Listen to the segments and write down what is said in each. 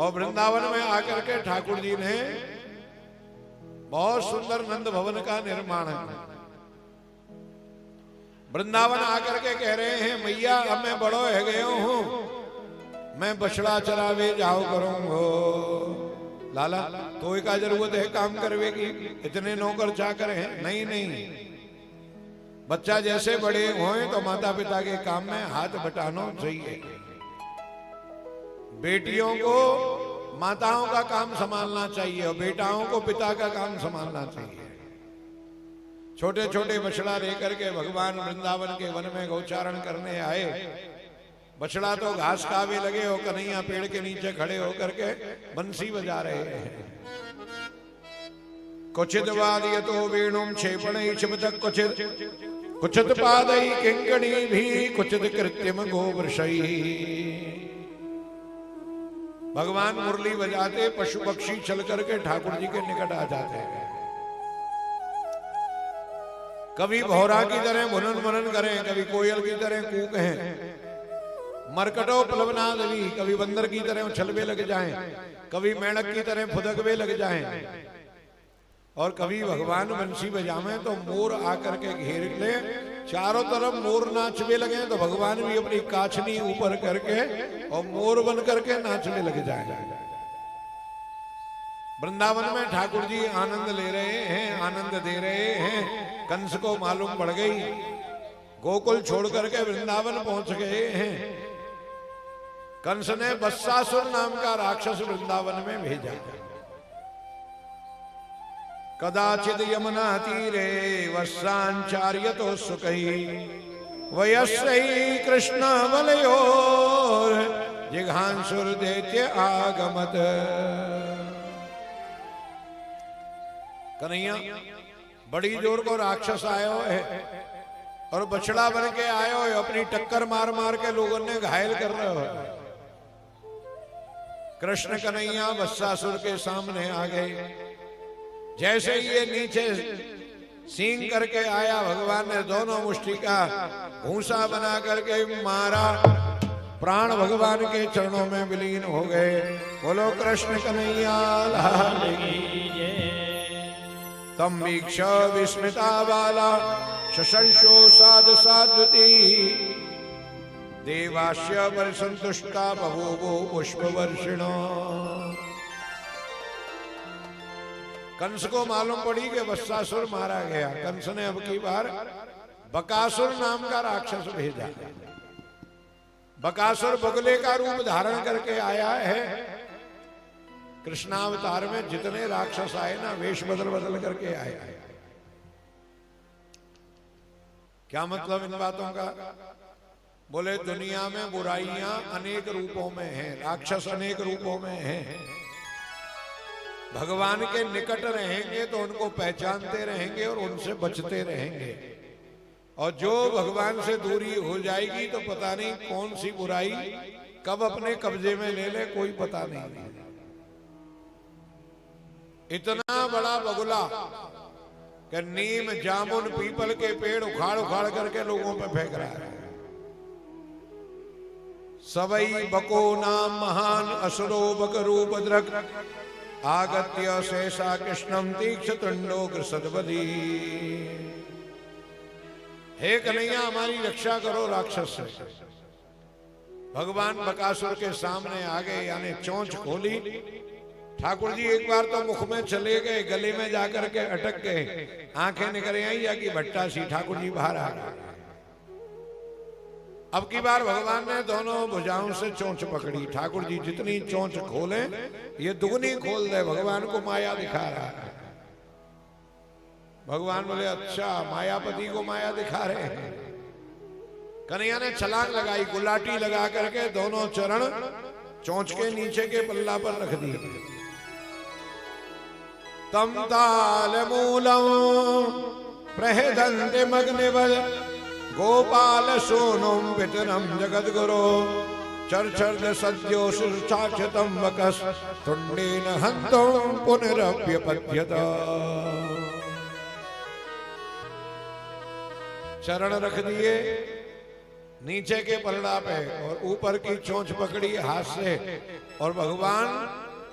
और वृंदावन में आकर के ठाकुर जी ने बहुत सुंदर नंद भवन का निर्माण है। वृंदावन आकर के कह रहे हैं मैया अब मैं बड़ो है गयो हूं, मैं बछड़ा चरावे जाओ करूंगो। लाला तो का जरूरत है काम करवे की, इतने नौकर चाकर हैं? नहीं नहीं, बच्चा जैसे बड़े होए तो माता पिता के काम में हाथ बटाना चाहिए। बेटियों को माताओं का काम संभालना चाहिए और बेटाओं को पिता का काम संभालना चाहिए। छोटे छोटे बछड़ा लेकर के भगवान वृंदावन के वन में गौचारण करने आए। बछड़ा तो घास खावे लगे और कन्हैया पेड़ के नीचे खड़े होकर के बंसी बजा रहे हैं। कुचित वादयतो वेणुम क्षेपणै क्षिपतः कुचित पादै किंकणी भी कुचित कृत्रिम गोवृषै। भगवान मुरली बजाते पशु पक्षी चल करके ठाकुर जी के निकट आ जाते हैं। कभी भौरा की तरह मुनन मनन करें, कभी कोयल की तरह कूक हैं, मरकटो प्लवनाद भी, कभी बंदर की तरह उछलवे लग जाएं, कभी मेंढक की तरह फुदकवे लग जाएं, और कभी भगवान बंसी बजावे तो मोर आकर के घेर ले, चारों तरफ मोर नाचवे लगे तो भगवान भी अपनी काछनी ऊपर करके और मोर बन करके नाचने लग जाए। वृंदावन में ठाकुर जी आनंद ले रहे हैं, आनंद दे रहे हैं। कंस को मालूम पड़ गई, गोकुल छोड़ करके वृंदावन पहुंच गए हैं। कंस ने बत्सासुर नाम का राक्षस वृंदावन में भेजा। कदाचिद यमुना तीरे वत्सांचार्यतो सुखई वयस्यई कृष्ण वलयोर जिघांसुर दैत्य आगमत। कन्हैया बड़ी जोर को राक्षस आयो है और बछड़ा बन के आयो है, अपनी टक्कर मार मार के लोगों ने घायल कर रहे हो। कृष्ण कन्हैया वत्सासुर के सामने आ गए। जैसे ही ये नीचे सींग करके आया, भगवान ने दोनों मुष्टि का भूसा बना करके मारा। प्राण भगवान के चरणों में विलीन हो गए। बोलो कृष्ण कन्हैया लाल की जय। तम वीक्ष विस्मिता बाला शशंशो साध साधुती देवास्य परिसंतुष्टा बभूवो पुष्पवर्षिणो। कंस को मालूम पड़ी कि वत्सासुर मारा गया। कंस ने अब की बार बकासुर नाम का राक्षस भेजा। बकासुर बगुले का रूप धारण करके आया है। कृष्णावतार में जितने राक्षस आए ना, वेश बदल बदल करके आए। क्या मतलब इन बातों का? बोले दुनिया में बुराइयां अनेक रूपों में हैं, राक्षस अनेक रूपों में हैं। भगवान के निकट रहेंगे तो उनको पहचानते रहेंगे और उनसे बचते रहेंगे, और जो भगवान से दूरी हो जाएगी तो पता नहीं कौन सी बुराई कब अपने कब्जे में ले ले, कोई पता नहीं। इतना बड़ा बगुला कि नीम जामुन पीपल के पेड़ उखाड़ उखाड़ करके लोगों पे फेंक रहा है। सबई बको नाम महान असुरो बकरूप द्रक आगत्य शेषा कृष्णम तीक्ष तुंडो कृषदबली। हे कन्हैया हमारी रक्षा करो राक्षस से। भगवान बकासुर के सामने आ गए, यानी चोंच खोली। ठाकुर जी एक बार तो मुख में चले गए, गले में जाकर के अटक गए, आंखें निकल आई या कि भट्टा सी। ठाकुर जी बाहर आ गए। अब की बार भगवान ने दोनों भुजाओं से चोंच पकड़ी। ठाकुर जी जितनी चोंच खोले ये दुगनी खोल दे, भगवान को माया दिखा रहा है। भगवान बोले अच्छा मायापति को माया दिखा रहे हैं। कन्हैया ने छलांग लगाई, गुलाटी लगा करके दोनों चरण चोंच के नीचे के पल्ला पर रख दिए। तम ताल मूलम प्रहदंते मग्निवल गोपाल सोनुम वितरम जगद गुरो चर्चर्द सद्यो सुचाक्षतम वकस तुंडेन हंतुम पुनरप्यपद्यत। चरण रख दिए, नीचे के पलड़ा पे और ऊपर की चोंच पकड़ी हाथ से। और भगवान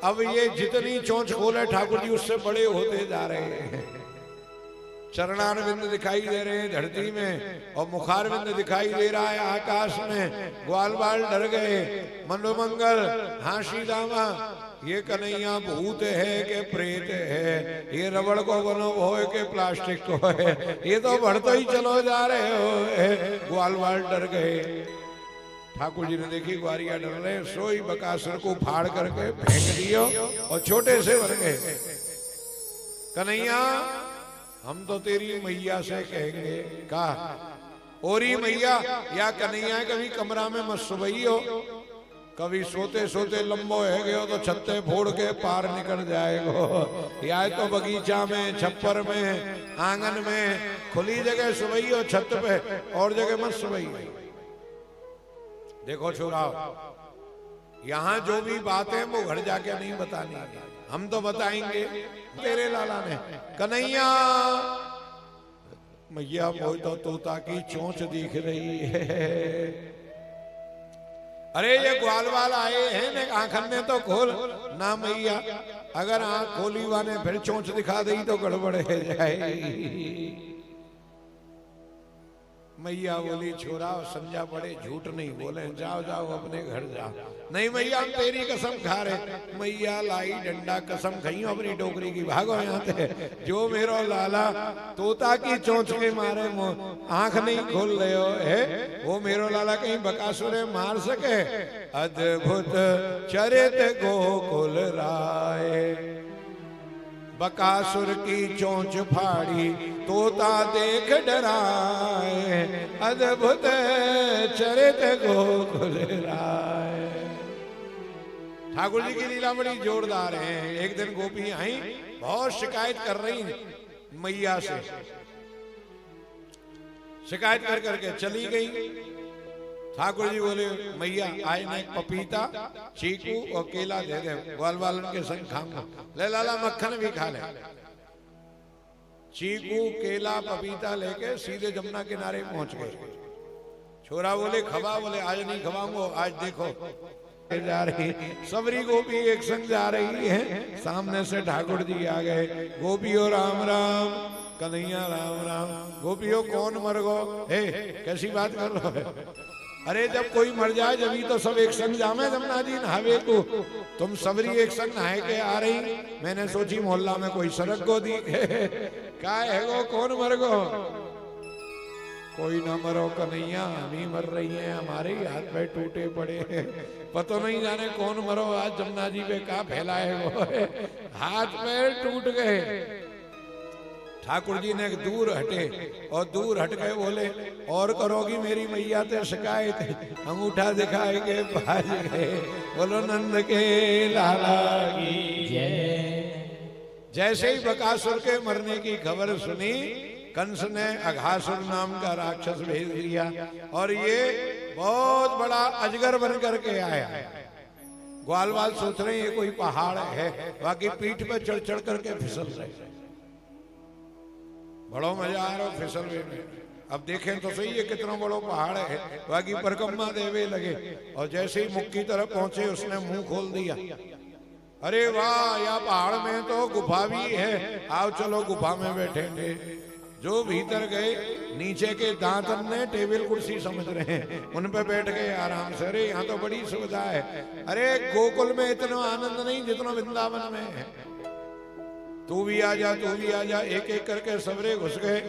अब ये जितनी चोंच खोले ठाकुर जी उससे बड़े होते जा रहे हैं। चरणारविंद दिखाई दे रहे हैं धरती में और मुखारविंद दिखाई दे रहा है आकाश में। ग्वाल बाल डर गए। मनोमंगल हाशी दामा ये कन्हैया भूत है के प्रेत है, ये रबड़ को बनो हो के प्लास्टिक को है, ये तो बढ़ते ही चलो जा रहे हो। ग्वाल बाल डर गए। ठाकुर जी ने देखी ग्वारिया डर रहे, सोई बकासुर को फाड़ करके फेंक दियो और छोटे से बन गए। कन्हैया हम तो तेरी मैया से कहेंगे का ओरी मैया या कन्हैया कभी कमरा में मत सुबई हो, कभी सोते सोते लंबो है गयो तो छत्ते फोड़ के पार निकल जाएगो, या तो बगीचा में छप्पर में आंगन में खुली जगह सुबई हो छत पे, और जगह मत सुबई। देखो छोरा यहाँ जो भी बात है वो घर जाके नहीं बतानी, हम तो बताएंगे। तेरे लाला ने कन्हैया मैया वो तो तोता की चोंच दिख रही है। अरे ये ग्वाल वाल आए हैं ने आंखन ने तो खोल ना मैया, अगर आंख खोली वाने फिर चोंच दिखा दी तो गड़बड़ है जाएगी। मैया बोली छोरा समझा पड़े झूठ नहीं बोले, जाओ जाओ अपने घर जाओ। नहीं मैया हम तेरी कसम खा रहे। मैया लाई डंडा कसम खाई अपनी डोकरी की, भागो यहाँ से। जो मेरो लाला तोता की चोंच के मारे आंख नहीं खोल रहे हो है, वो मेरो लाला कहीं बकासुरे मार सके। अद्भुत चरित गोकुल राय, बकासुर की चोंच फाड़ी तोता देख डराए। अद्भुत चरित गोकुल राय। ठाकुर जी की लीला बड़ी जोरदार है। एक दिन गोपी आई, बहुत शिकायत कर रही मैया से, शिकायत कर करके चली गई। ठाकुर जी बोले मैया आए ना पपीता चीकू और केला दे दे, ग्वाल वालन के संग खाऊंगा। ले लाला मक्खन भी खा ले। चीकू केला पपीता लेके सीधे जमुना किनारे पहुंच गए। छोरा बोले खवा, बोले आज नहीं खवाऊंगा, आज देखो जा रही सबरी गोपी एक संग जा रही है। सामने से ठाकुर जी आ गए। गोपियों राम राम, कन्हैया राम राम। गोपियों कौन मर गो, हे कैसी बात कर रहे हो? अरे जब कोई मर जाए जब तो सब एक संग जामे जमुना जी नहावे को, तुम सबरी एक संग नहाए के आ रही। मैंने सोची मोहल्ला में कोई सड़क को दी क्या है गो, कौन मर गो? कोई ना मरो कन्हैया, हम ही मर रही हैं, हमारे ही हाथ पैर टूटे पड़े हैं, पता नहीं जाने कौन मरो आज जमुना जी पे क्या फैलाए वो हाथ पैर टूट गए। ठाकुर जी ने दूर हटे और दूर हट गए, बोले और करोगी मेरी मैया ते शिकायत, अंगूठा दिखाए के भाज गए। बोलो नंद के लाला की जय। जैसे ही बकासुर के मरने की खबर सुनी, कंस ने अघासुर नाम का राक्षस भेज दिया और ये बहुत बड़ा अजगर बन करके आया। ग्वाल वाल सोच रहे ये कोई पहाड़ है, बाकी पीठ पे चढ़ चढ़ करके फिसल रहे। बड़ो मजा आ रहा फिसलवे में। अब देखें तो सही है कितना बड़ा पहाड़ है। बाकी परिक्रमा देवे लगे और जैसे ही मुख की तरफ पहुंचे उसने मुंह खोल दिया। अरे वाह, या पहाड़ में तो गुफा भी है, आओ चलो गुफा में बैठेंगे। जो भीतर गए, नीचे के दांतन ने टेबल कुर्सी समझ रहे हैं, उन पे बैठ गए आराम से। अरे यहाँ तो बड़ी सुविधा है। अरे गोकुल में इतना आनंद नहीं जितना वृंदावन में है। तू भी आ जा, तू भी आ जा, एक एक करके सबरे घुस गए।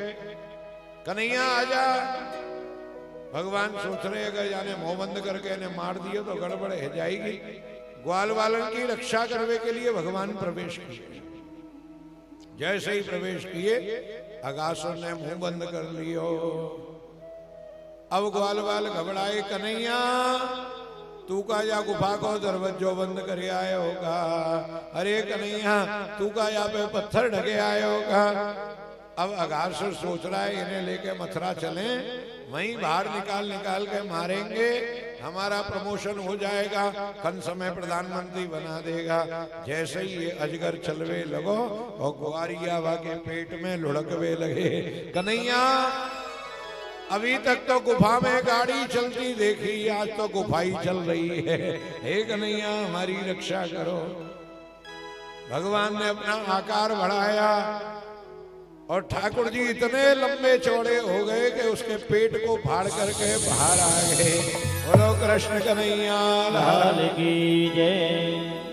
कन्हैया आ जा। भगवान सोच रहे अगर जाने मुंह बंद करके इन्हें मार दिए तो गड़बड़ है जाएगी। ग्वाल वालन की रक्षा करने के लिए भगवान प्रवेश किए। जैसे ही प्रवेश किए, अघासुर ने मुंह बंद कर लियो। अब ग्वाल वाल घबराए, कन्हैया तू का या गुफा को दरवाजो बंद कर आए होगा। अरे कन्हैया तू का या पे पत्थर ढके आए होगा। अब अघासुर सोच रहा है इन्हें लेके मथुरा चलें, वहीं बाहर निकाल निकाल के मारेंगे, हमारा प्रमोशन हो जाएगा, कंस में प्रधानमंत्री बना देगा। जैसे ही ये अजगर चलवे लगो और ग्वारिया के पेट में लुढ़कवे लगे। कन्हैया अभी तक तो गुफा में गाड़ी चलती देखी, आज तो गुफा ही चल रही है। हे कन्हैया हमारी रक्षा करो। भगवान ने अपना आकार बढ़ाया और ठाकुर जी इतने लंबे चौड़े हो गए कि उसके पेट को फाड़ करके बाहर आ गए। बोलो कृष्ण कन्हैया लाल की जय।